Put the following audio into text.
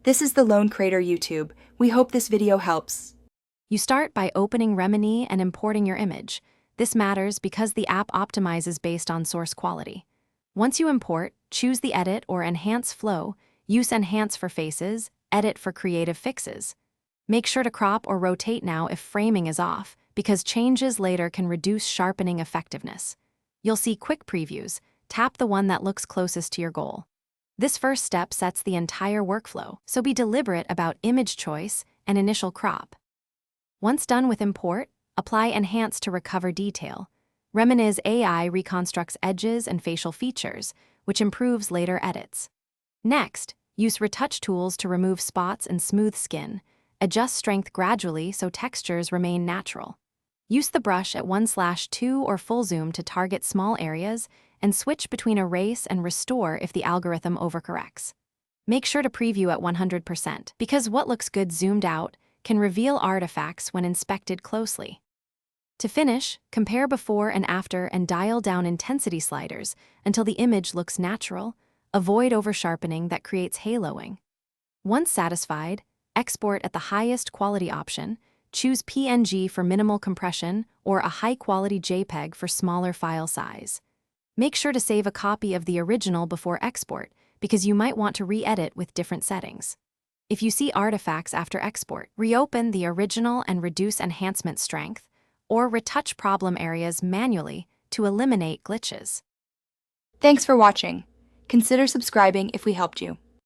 This is the Lone Creator YouTube. We hope this video helps. You start by opening Remini and importing your image. This matters because the app optimizes based on source quality. Once you import, choose the Edit or Enhance flow. Use Enhance for faces, Edit for creative fixes. Make sure to crop or rotate now if framing is off, because changes later can reduce sharpening effectiveness. You'll see quick previews. Tap the one that looks closest to your goal. This first step sets the entire workflow, so be deliberate about image choice and initial crop. Once done with import, apply Enhance to recover detail. Remini's AI reconstructs edges and facial features, which improves later edits. Next, use retouch tools to remove spots and smooth skin. Adjust strength gradually so textures remain natural. Use the brush at 1/2 or full zoom to target small areas, and switch between Erase and Restore if the algorithm overcorrects. Make sure to preview at 100%, because what looks good zoomed out can reveal artifacts when inspected closely. To finish, compare before and after and dial down intensity sliders until the image looks natural. Avoid over-sharpening that creates haloing. Once satisfied, export at the highest quality option. Choose PNG for minimal compression or a high-quality JPEG for smaller file size. Make sure to save a copy of the original before export, because you might want to re-edit with different settings. If you see artifacts after export, reopen the original and reduce enhancement strength, or retouch problem areas manually to eliminate glitches. Thanks for watching. Consider subscribing if we helped you.